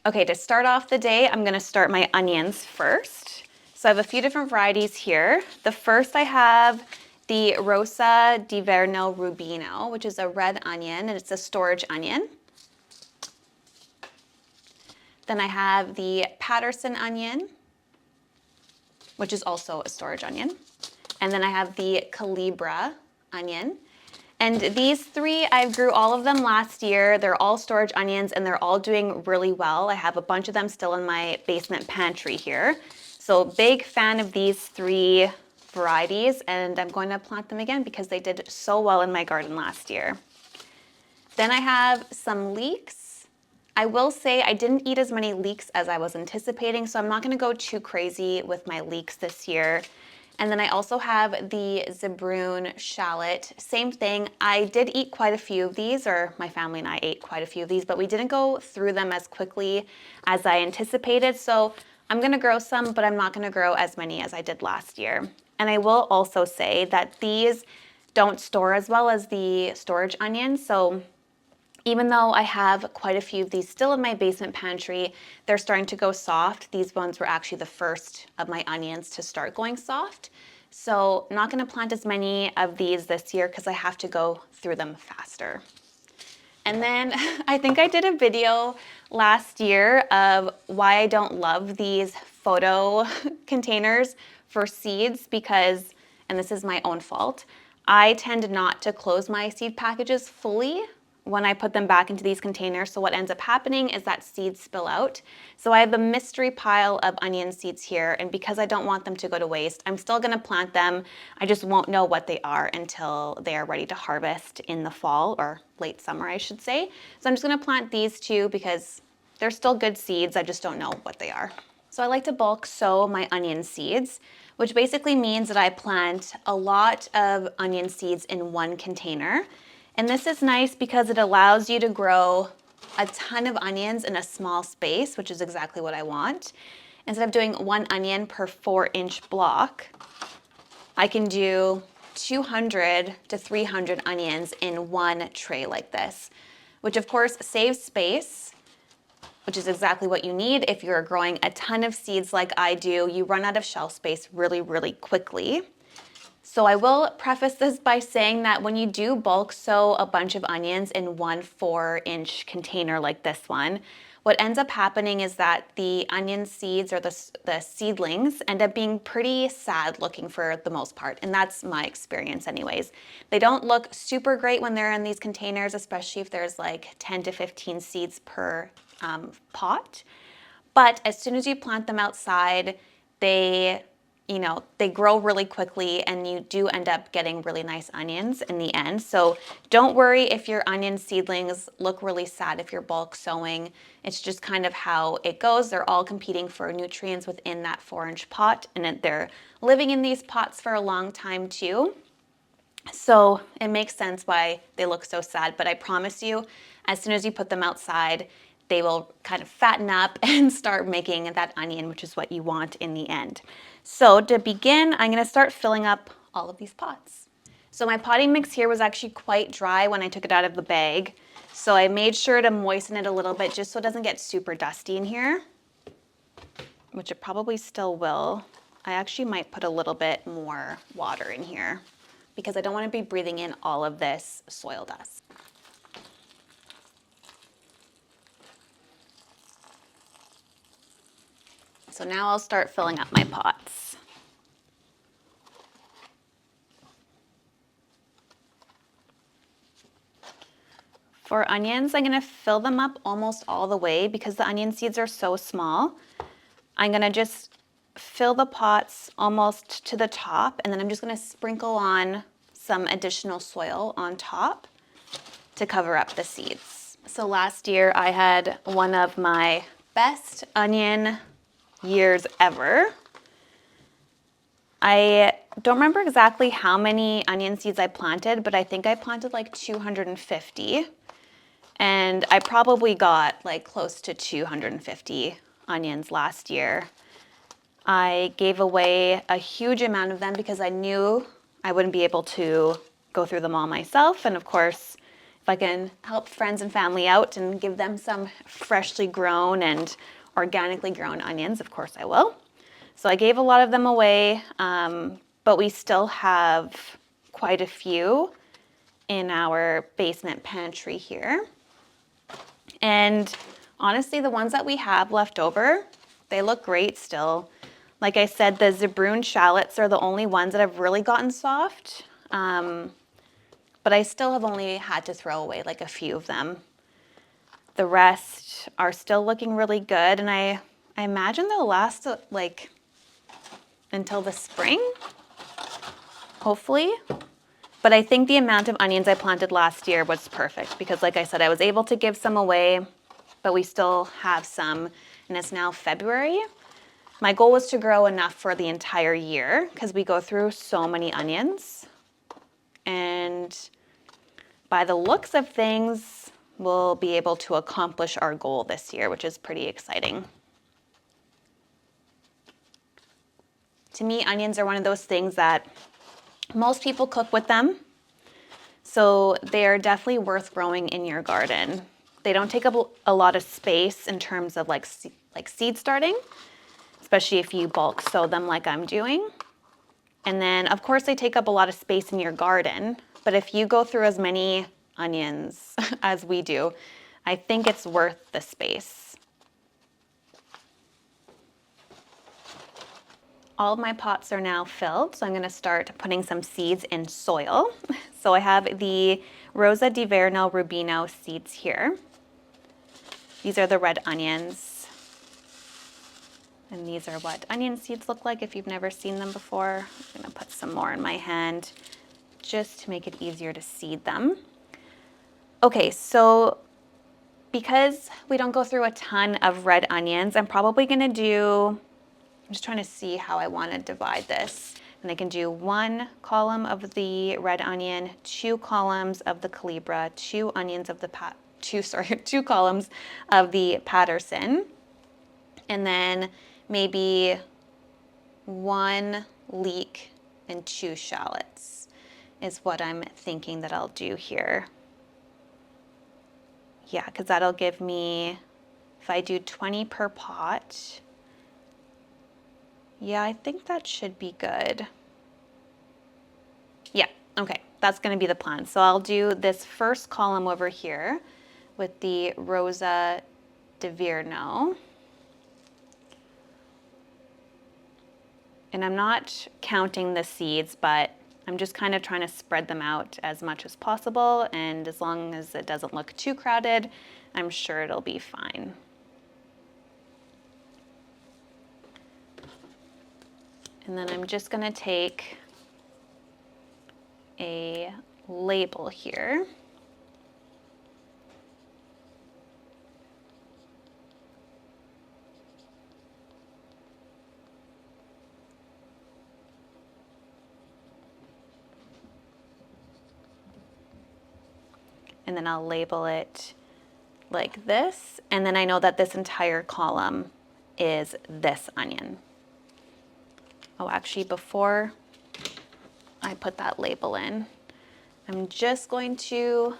Okay, to start off the day, I'm gonna start my onions first. So I have a few different varieties here. The first I have the Rosa di Verno Rubino, which is a red onion, and it's a storage onion. Then I have the Patterson onion, which is also a storage onion. And then I have the Calibra onion. And these three, I grew all of them last year. They're all storage onions and they're all doing really well. I have a bunch of them still in my basement pantry here. So big fan of these three varieties, and I'm going to plant them again because they did so well in my garden last year. Then I have some leeks. I will say I didn't eat as many leeks as I was anticipating, so I'm not going to go too crazy with my leeks this year. And then I also have the Zebrune shallot. Same thing, I did eat quite a few of these, or my family and I ate quite a few of these, but we didn't go through them as quickly as I anticipated. So I'm gonna grow some, but I'm not gonna grow as many as I did last year. And I will also say that these don't store as well as the storage onions. So even though I have quite a few of these still in my basement pantry, they're starting to go soft. These ones were actually the first of my onions to start going soft. So I'm not gonna plant as many of these this year because I have to go through them faster. And then I think I did a video last year of why I don't love these photo containers for seeds because, and this is my own fault, I tend not to close my seed packages fully when I put them back into these containers. So what ends up happening is that seeds spill out. So I have a mystery pile of onion seeds here, and because I don't want them to go to waste, I'm still gonna plant them. I just won't know what they are until they are ready to harvest in the fall, or late summer, I should say. So I'm just gonna plant these two because they're still good seeds, I just don't know what they are. So I like to bulk sow my onion seeds, which basically means that I plant a lot of onion seeds in one container. And this is nice because it allows you to grow a ton of onions in a small space, which is exactly what I want. Instead of doing one onion per 4-inch block, I can do 200 to 300 onions in one tray like this, which of course saves space, which is exactly what you need if you're growing a ton of seeds like I do. You run out of shelf space really, really quickly. So I will preface this by saying that when you do bulk sow a bunch of onions in one 4-inch container like this one, what ends up happening is that the onion seeds or the seedlings end up being pretty sad looking for the most part. And that's my experience anyways. They don't look super great when they're in these containers, especially if there's like 10 to 15 seeds per pot. But as soon as you plant them outside, they grow really quickly and you do end up getting really nice onions in the end. So don't worry if your onion seedlings look really sad if you're bulk sowing. It's just kind of how it goes. They're all competing for nutrients within that 4-inch pot, and they're living in these pots for a long time too. So it makes sense why they look so sad, but I promise you, as soon as you put them outside, they will kind of fatten up and start making that onion, which is what you want in the end. So to begin, I'm gonna start filling up all of these pots. So my potting mix here was actually quite dry when I took it out of the bag. So I made sure to moisten it a little bit just so it doesn't get super dusty in here, which it probably still will. I actually might put a little bit more water in here because I don't want to be breathing in all of this soil dust. So now I'll start filling up my pots. For onions, I'm gonna fill them up almost all the way because the onion seeds are so small. I'm gonna just fill the pots almost to the top, and then I'm just gonna sprinkle on some additional soil on top to cover up the seeds. So last year I had one of my best onion years ever. I don't remember exactly how many onion seeds I planted, but I think I planted like 250. And I probably got like close to 250 onions last year. I gave away a huge amount of them because I knew I wouldn't be able to go through them all myself. And of course, if I can help friends and family out and give them some freshly grown and organically grown onions, of course I will. So I gave a lot of them away, but we still have quite a few in our basement pantry here. And honestly, the ones that we have left over, they look great still. Like I said, the Zebrune shallots are the only ones that have really gotten soft. But I still have only had to throw away like a few of them. The rest are still looking really good, and I imagine they'll last like until the spring, hopefully. But I think the amount of onions I planted last year was perfect because, like I said, I was able to give some away, but we still have some, and it's now February. My goal was to grow enough for the entire year because we go through so many onions. And by the looks of things, we'll be able to accomplish our goal this year, which is pretty exciting. To me, onions are one of those things that most people cook with them. So they are definitely worth growing in your garden. They don't take up a lot of space in terms of like seed starting, especially if you bulk sow them like I'm doing. And then of course they take up a lot of space in your garden, but if you go through as many onions as we do, I think it's worth the space. All of my pots are now filled, so I'm going to start putting some seeds in soil. So I have the Rosa di Verno Rubino seeds here. These are the red onions. And these are what onion seeds look like if you've never seen them before. I'm going to put some more in my hand just to make it easier to seed them. Okay, so because we don't go through a ton of red onions, I'm probably going to do, I'm just trying to see how I want to divide this. And I can do 1 column of the red onion, 2 columns of the Calibra, 2 columns of the Patterson, and then maybe 1 leek and 2 shallots is what I'm thinking that I'll do here. Yeah, because that'll give me, if I do 20 per pot, yeah, I think that should be good. Yeah, okay, that's going to be the plan. So I'll do this first column over here with the Rosa di Verno. And I'm not counting the seeds, but I'm just kind of trying to spread them out as much as possible. And as long as it doesn't look too crowded, I'm sure it'll be fine. And then I'm just going to take a label here. And then I'll label it like this. And then I know that this entire column is this onion. Oh, actually, before I put that label in, I'm just going to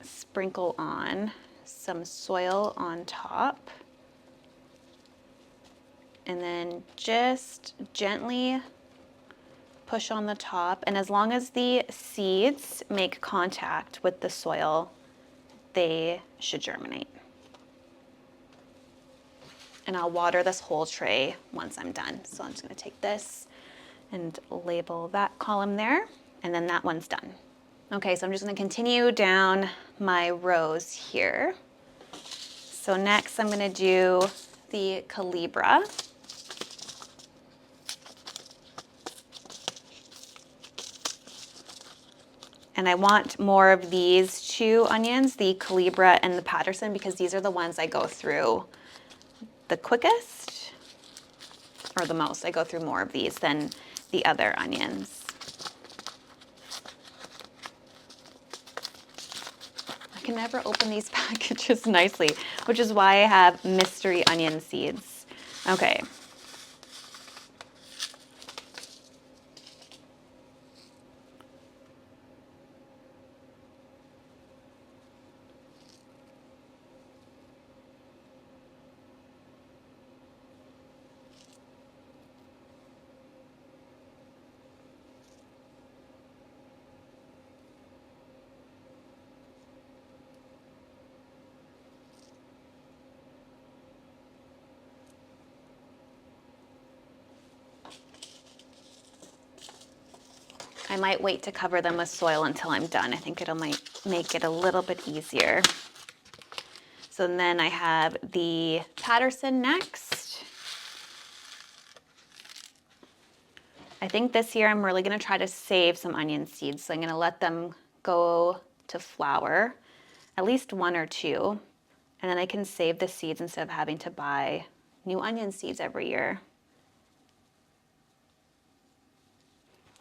sprinkle on some soil on top. And then just gently push on the top. And as long as the seeds make contact with the soil, they should germinate. And I'll water this whole tray once I'm done. So I'm just going to take this and label that column there, and then that one's done. Okay, so I'm just going to continue down my rows here. So next I'm going to do the Calibra. And I want more of these 2 onions, the Calibra and the Patterson, because these are the ones I go through the quickest, or the most. I go through more of these than the other onions. I can never open these packages nicely, which is why I have mystery onion seeds. Okay. I might wait to cover them with soil until I'm done. I think might make it a little bit easier. So then I have the Patterson next. I think this year I'm really going to try to save some onion seeds. So I'm going to let them go to flower, at least one or two, and then I can save the seeds instead of having to buy new onion seeds every year.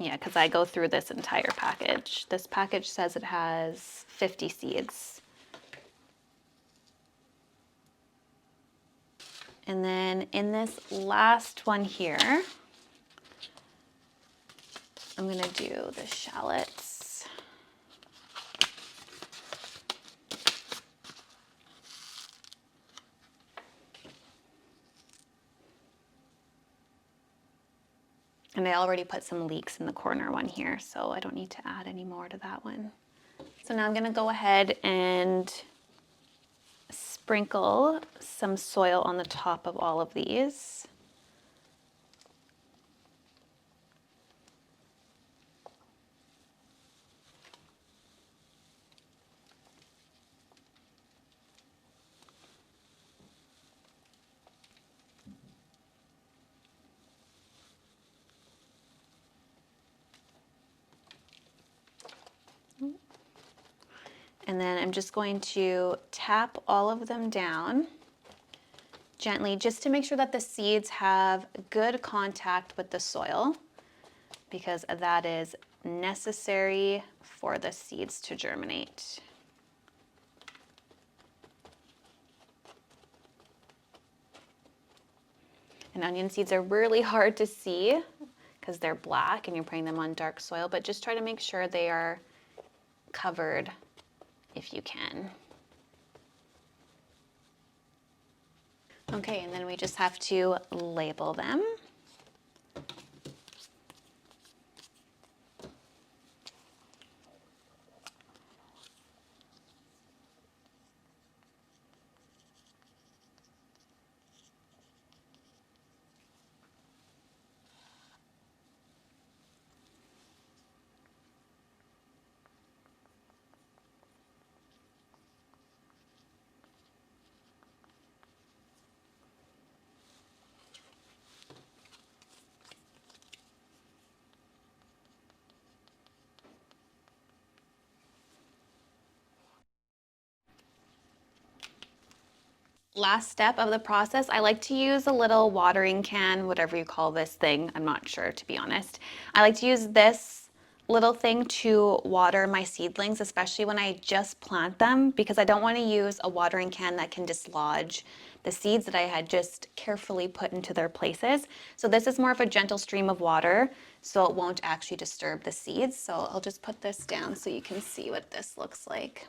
Yeah, because I go through this entire package. This package says it has 50 seeds. And then in this last one here, I'm gonna do the shallots. And I already put some leeks in the corner one here, so I don't need to add any more to that one. So now I'm gonna go ahead and sprinkle some soil on the top of all of these. And then I'm just going to tap all of them down gently just to make sure that the seeds have good contact with the soil, because that is necessary for the seeds to germinate. And onion seeds are really hard to see because they're black and you're putting them on dark soil, but just try to make sure they are covered if you can. Okay, and then we just have to label them. Last step of the process, I like to use a little watering can, whatever you call this thing. I'm not sure, to be honest. I like to use this little thing to water my seedlings, especially when I just plant them, because I don't want to use a watering can that can dislodge the seeds that I had just carefully put into their places. So this is more of a gentle stream of water, so it won't actually disturb the seeds. So I'll just put this down so you can see what this looks like.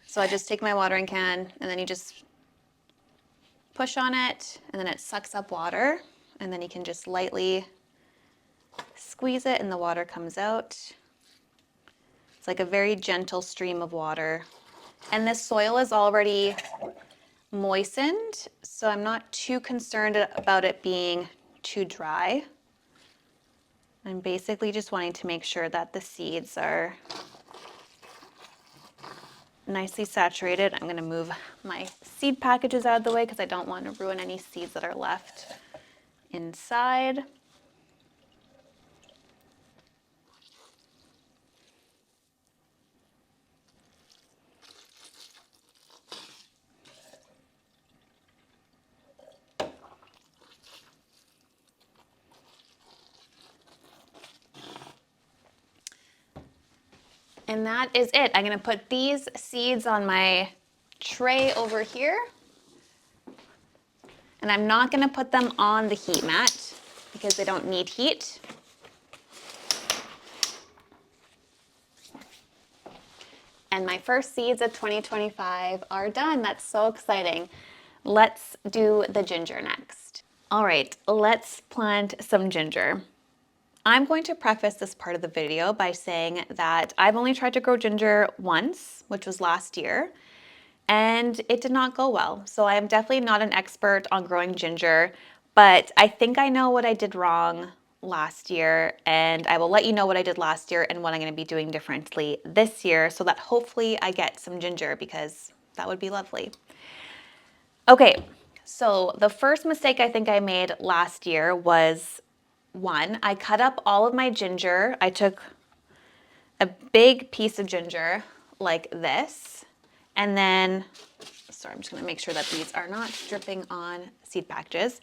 So I just take my watering can and then you just push on it and then it sucks up water, and then you can just lightly squeeze it and the water comes out. It's like a very gentle stream of water. And this soil is already moistened, so I'm not too concerned about it being too dry. I'm basically just wanting to make sure that the seeds are nicely saturated. I'm going to move my seed packages out of the way because I don't want to ruin any seeds that are left inside. And that is it. I'm going to put these seeds on my tray over here. And I'm not going to put them on the heat mat because they don't need heat. And my first seeds of 2025 are done. That's so exciting. Let's do the ginger next. All right, let's plant some ginger. I'm going to preface this part of the video by saying that I've only tried to grow ginger once, which was last year, and it did not go well. So I am definitely not an expert on growing ginger, but I think I know what I did wrong last year, and I will let you know what I did last year and what I'm going to be doing differently this year so that hopefully I get some ginger, because that would be lovely. Okay, so the first mistake I think I made last year was, one, I cut up all of my ginger. I took a big piece of ginger like this, and then, sorry, I'm just going to make sure that these are not dripping on seed packages.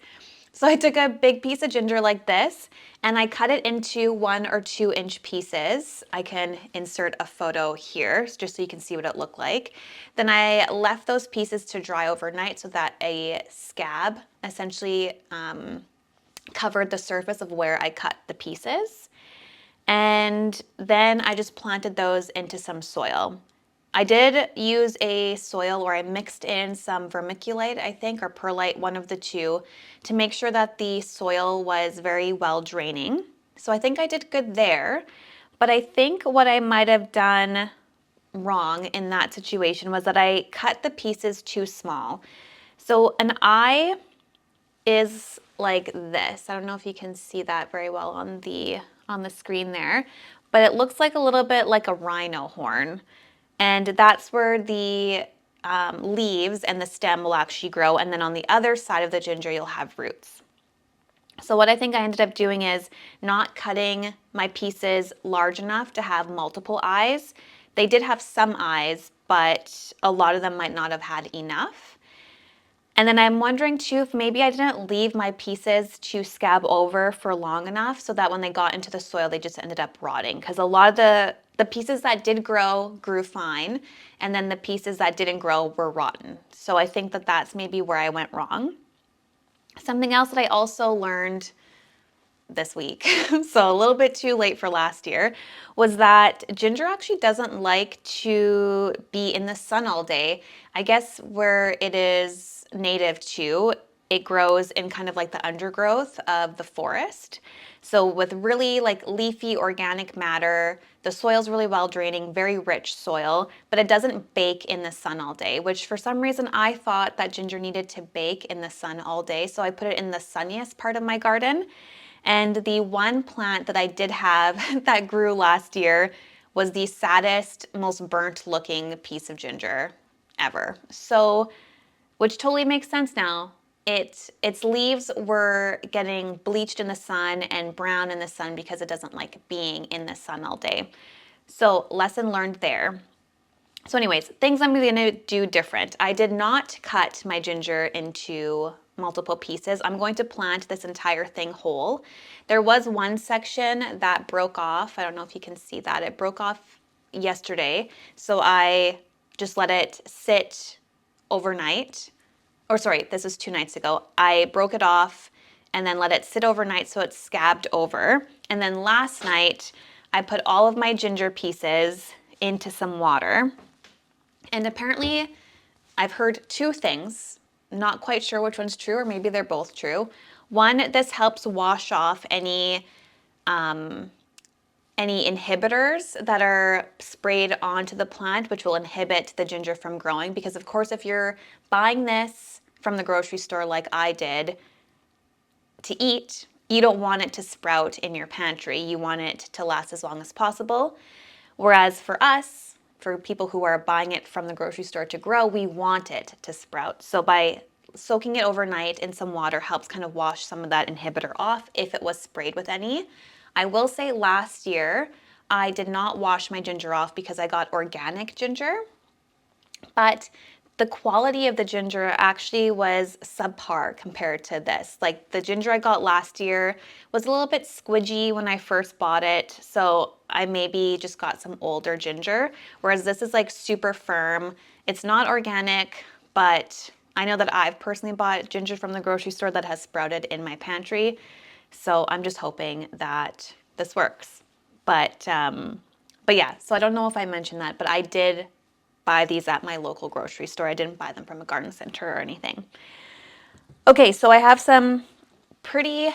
So I took a big piece of ginger like this, and I cut it into 1 or 2 inch pieces. I can insert a photo here just so you can see what it looked like. Then I left those pieces to dry overnight so that a scab essentially covered the surface of where I cut the pieces. And then I just planted those into some soil. I did use a soil where I mixed in some vermiculite, I think, or perlite, one of the two, to make sure that the soil was very well draining. So I think I did good there. But I think what I might have done wrong in that situation was that I cut the pieces too small. So an eye is like this. I don't know if you can see that very well on the screen there, but it looks like a little bit like a rhino horn. And that's where the leaves and the stem will actually grow. And then on the other side of the ginger, you'll have roots. So what I think I ended up doing is not cutting my pieces large enough to have multiple eyes. They did have some eyes, but a lot of them might not have had enough. And then I'm wondering too if maybe I didn't leave my pieces to scab over for long enough so that when they got into the soil, they just ended up rotting. Because a lot of the pieces that did grow grew fine, and then the pieces that didn't grow were rotten. So I think that that's maybe where I went wrong. Something else that I also learned this week, so a little bit too late for last year, was that ginger actually doesn't like to be in the sun all day. I guess where it is native to, it grows in kind of like the undergrowth of the forest. So with really like leafy organic matter, the soil's really well draining, very rich soil, but it doesn't bake in the sun all day, which for some reason I thought that ginger needed to bake in the sun all day. So I put it in the sunniest part of my garden. And the one plant that I did have that grew last year was the saddest, most burnt looking piece of ginger ever. So, which totally makes sense now. Its leaves were getting bleached in the sun and brown in the sun because it doesn't like being in the sun all day. So lesson learned there. So anyways, things I'm going to do different. I did not cut my ginger into multiple pieces. I'm going to plant this entire thing whole. There was one section that broke off. I don't know if you can see that. It broke off yesterday. So I just let it sit overnight. Or sorry, this is 2 nights ago. I broke it off and then let it sit overnight so it scabbed over. And then last night, I put all of my ginger pieces into some water. And apparently, I've heard 2 things. Not quite sure which one's true, or maybe they're both true. One, this helps wash off any inhibitors that are sprayed onto the plant, which will inhibit the ginger from growing. Because of course, if you're buying this from the grocery store like I did to eat, you don't want it to sprout in your pantry. You want it to last as long as possible. Whereas for us, for people who are buying it from the grocery store to grow, we want it to sprout. So by soaking it overnight in some water helps kind of wash some of that inhibitor off if it was sprayed with any. I will say last year, I did not wash my ginger off because I got organic ginger, but the quality of the ginger actually was subpar compared to this. Like the ginger I got last year was a little bit squidgy when I first bought it, so I maybe just got some older ginger, whereas this is like super firm. It's not organic, but I know that I've personally bought ginger from the grocery store that has sprouted in my pantry, so I'm just hoping that this works. But yeah, so I don't know if I mentioned that, but I did buy these at my local grocery store. I didn't buy them from a garden center or anything. Okay, so I have some pretty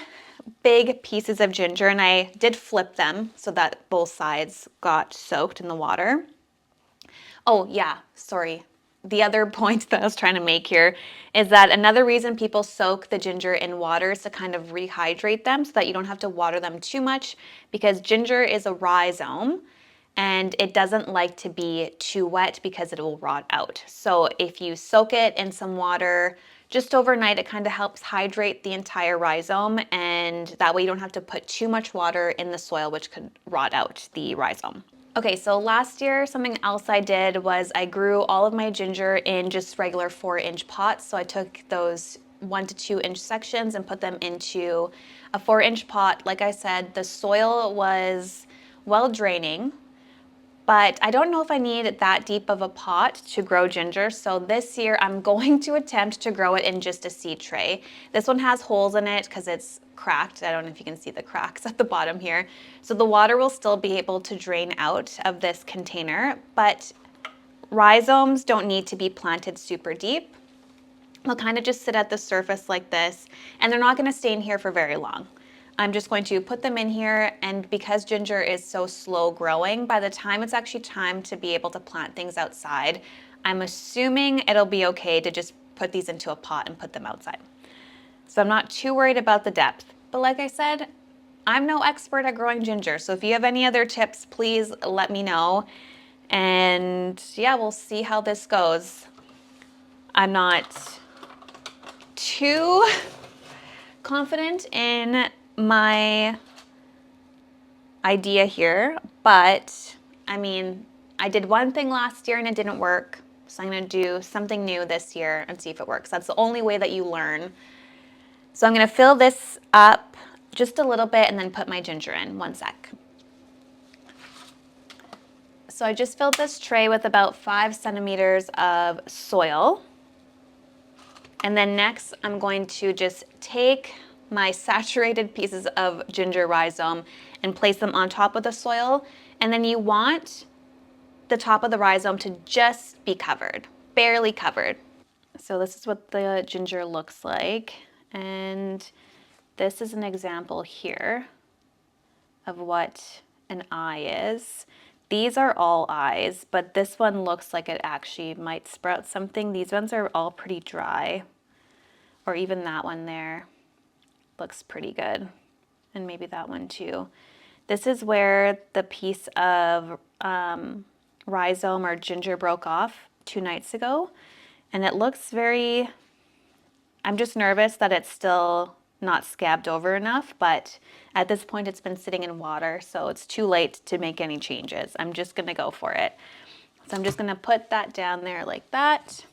big pieces of ginger, and I did flip them so that both sides got soaked in the water. Oh yeah, sorry. the other point that I was trying to make here is that another reason people soak the ginger in water is to kind of rehydrate them so that you don't have to water them too much, because ginger is a rhizome and it doesn't like to be too wet because it will rot out. So if you soak it in some water just overnight, it kind of helps hydrate the entire rhizome, and that way you don't have to put too much water in the soil, which could rot out the rhizome. Okay, so last year something else I did was I grew all of my ginger in just regular 4-inch pots. So I took those 1 to 2 inch sections and put them into a 4-inch pot. Like I said, the soil was well draining, but I don't know if I need that deep of a pot to grow ginger. So this year I'm going to attempt to grow it in just a seed tray. This one has holes in it because it's cracked. I don't know if you can see the cracks at the bottom here. So the water will still be able to drain out of this container, but rhizomes don't need to be planted super deep. They'll kind of just sit at the surface like this, and they're not going to stay in here for very long. I'm just going to put them in here, and because ginger is so slow growing, by the time it's actually time to be able to plant things outside, I'm assuming it'll be okay to just put these into a pot and put them outside. So I'm not too worried about the depth. But like I said, I'm no expert at growing ginger, so if you have any other tips, please let me know. And yeah, we'll see how this goes. I'm not too confident in my idea here, but I mean, I did one thing last year and it didn't work, so I'm going to do something new this year and see if it works. That's the only way that you learn. So I'm going to fill this up just a little bit and then put my ginger in. 1 sec. So I just filled this tray with about 5 centimeters of soil. And then next I'm going to just take my saturated pieces of ginger rhizome and place them on top of the soil. And then you want the top of the rhizome to just be covered, barely covered. So this is what the ginger looks like. And this is an example here of what an eye is. These are all eyes, but this one looks like it actually might sprout something. These ones are all pretty dry, or even that one there looks pretty good, and maybe that one too. This is where the piece of rhizome or ginger broke off 2 nights ago, and it looks very, I'm just nervous that it's still not scabbed over enough, but at this point it's been sitting in water, so it's too late to make any changes. I'm just gonna go for it. So I'm just gonna put that down there like that.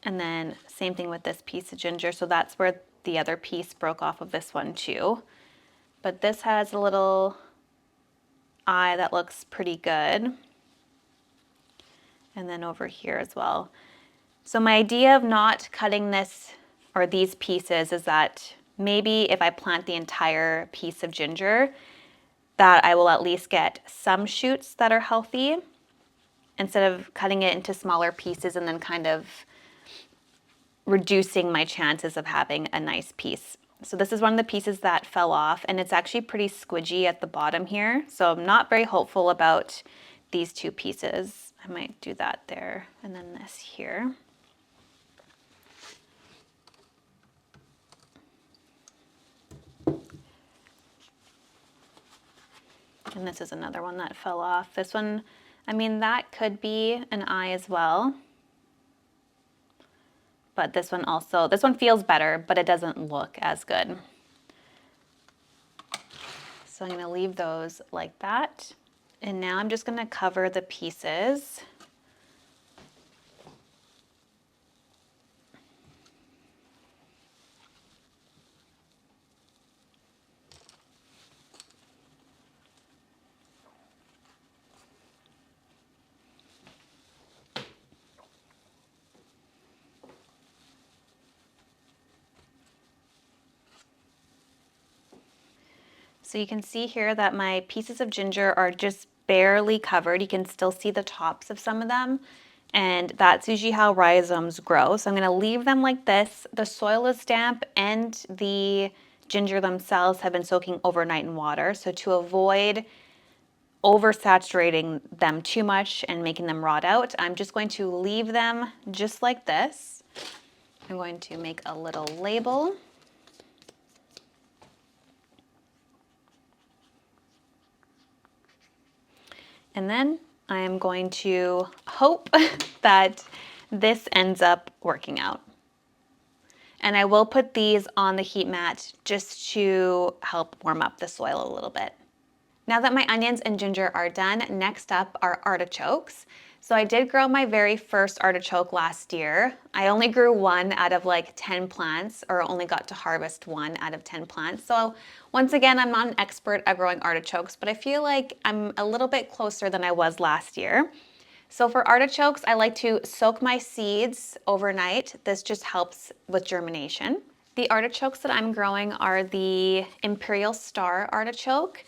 And then same thing with this piece of ginger. So that's where the other piece broke off of this one too. But this has a little eye that looks pretty good. And then over here as well. So my idea of not cutting this or these pieces is that maybe if I plant the entire piece of ginger, that I will at least get some shoots that are healthy instead of cutting it into smaller pieces and then kind of reducing my chances of having a nice piece. So this is one of the pieces that fell off, and it's actually pretty squidgy at the bottom here. So I'm not very hopeful about these 2 pieces. I might do that there and then this here. And this is another one that fell off. This one, I mean, that could be an eye as well. But this one also, this one feels better, but it doesn't look as good. So I'm gonna leave those like that. And now I'm just gonna cover the pieces. So you can see here that my pieces of ginger are just barely covered. You can still see the tops of some of them, and that's usually how rhizomes grow. So I'm gonna leave them like this. The soil is damp and the ginger themselves have been soaking overnight in water. So to avoid oversaturating them too much and making them rot out. I'm just going to leave them just like this. I'm going to make a little label. And then I am going to hope that this ends up working out. And I will put these on the heat mat just to help warm up the soil a little bit. Now that my onions and ginger are done, next up are artichokes. So I did grow my very first artichoke last year. I only grew one out of like 10 plants, or only got to harvest one out of 10 plants. So once again, I'm not an expert at growing artichokes, but I feel like I'm a little bit closer than I was last year. So for artichokes, I like to soak my seeds overnight. This just helps with germination. The artichokes that I'm growing are the Imperial Star artichoke.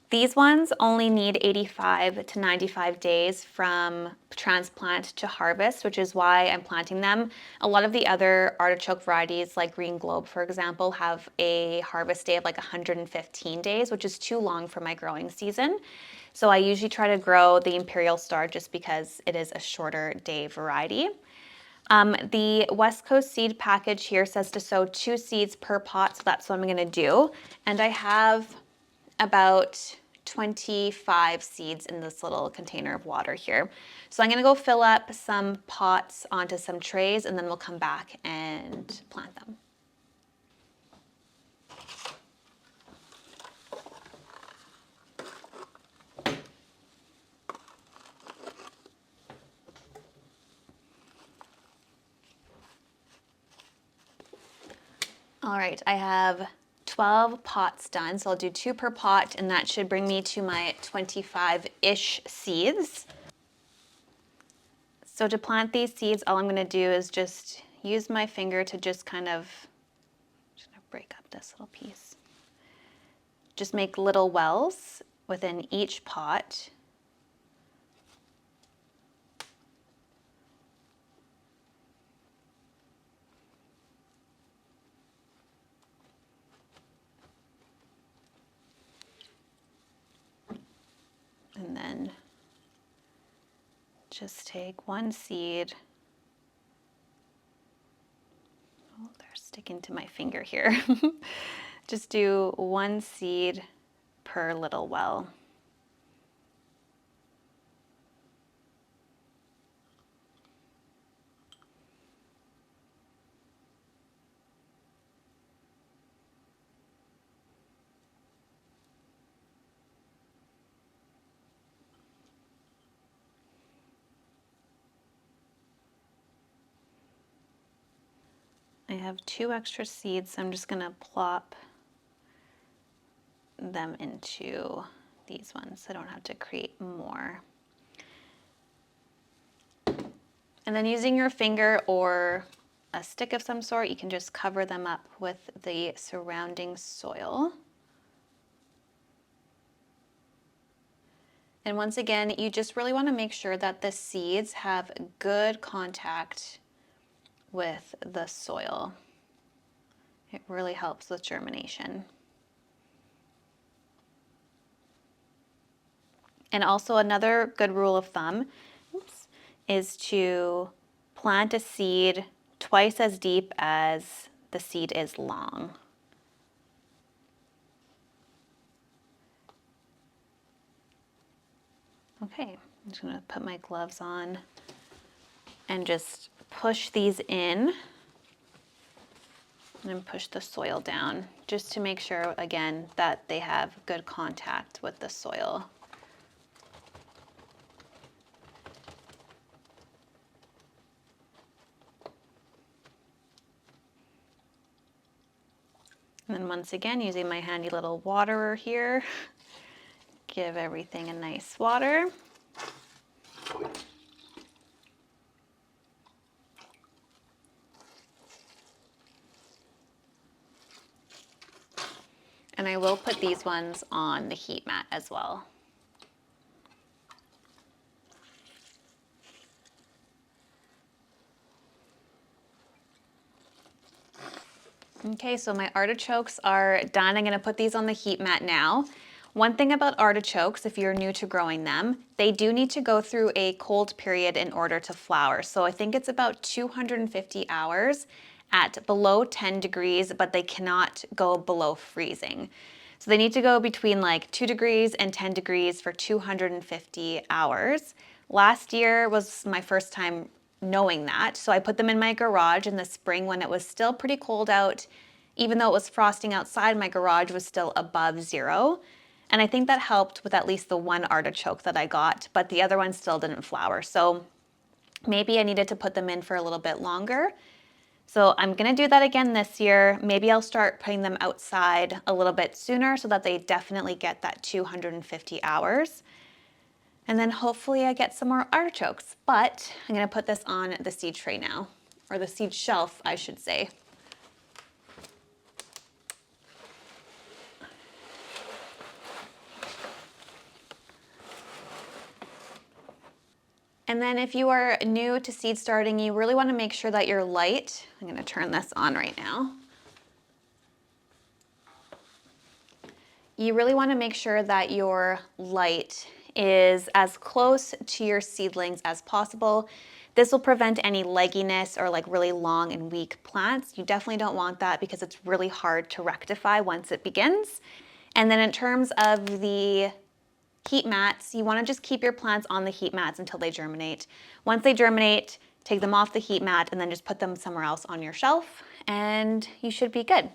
These ones only need 85 to 95 days from transplant to harvest, which is why I'm planting them. A lot of the other artichoke varieties, like Green Globe, for example, have a harvest day of like 115 days, which is too long for my growing season. So I usually try to grow the Imperial Star just because it is a shorter day variety. The West Coast seed package here says to sow 2 seeds per pot, so that's what I'm gonna do. And I have about 25 seeds in this little container of water here. So I'm gonna go fill up some pots onto some trays, and then we'll come back and plant them. All right, I have 12 pots done, so I'll do 2 per pot, and that should bring me to my 25-ish seeds. So to plant these seeds, all I'm gonna do is just use my finger to just kind of, just gonna break up this little piece. Just make little wells within each pot. And then just take one seed. Oh, they're sticking to my finger here. Just do one seed per little well. I have 2 extra seeds, so I'm just gonna plop them into these ones so I don't have to create more. And then using your finger or a stick of some sort, you can just cover them up with the surrounding soil. And once again, you just really want to make sure that the seeds have good contact with the soil. It really helps with germination. And also another good rule of thumb is to plant a seed twice as deep as the seed is long. Okay, I'm just gonna put my gloves on and just push these in and then push the soil down just to make sure, again, that they have good contact with the soil. And then once again, using my handy little waterer here, give everything a nice water. And I will put these ones on the heat mat as well. Okay, so my artichokes are done. I'm gonna put these on the heat mat now. One thing about artichokes, if you're new to growing them, they do need to go through a cold period in order to flower. So I think it's about 250 hours at below 10 degrees, but they cannot go below freezing. So they need to go between like 2 degrees and 10 degrees for 250 hours. Last year was my first time knowing that. So I put them in my garage in the spring when it was still pretty cold out. Even though it was frosting outside, my garage was still above zero. And I think that helped with at least the one artichoke that I got, but the other one still didn't flower. So maybe I needed to put them in for a little bit longer. So I'm gonna do that again this year. Maybe I'll start putting them outside a little bit sooner so that they definitely get that 250 hours. And then hopefully I get some more artichokes. But I'm gonna put this on the seed tray now, or the seed shelf, I should say. And then if you are new to seed starting, you really want to make sure that your light, I'm going to turn this on right now. You really want to make sure that your light is as close to your seedlings as possible. This will prevent any legginess or like really long and weak plants. You definitely don't want that because it's really hard to rectify once it begins. And then in terms of the heat mats, you want to just keep your plants on the heat mats until they germinate. Once they germinate, take them off the heat mat and then just put them somewhere else on your shelf and you should be good.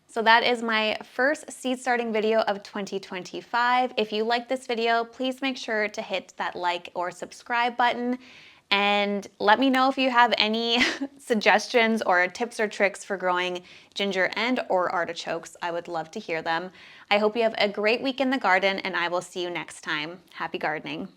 So that is my first seed starting video of 2025. If you like this video, please make sure to hit that like or subscribe button. And let me know if you have any suggestions or tips or tricks for growing ginger and or artichokes. I would love to hear them. I hope you have a great week in the garden and I will see you next time. Happy gardening.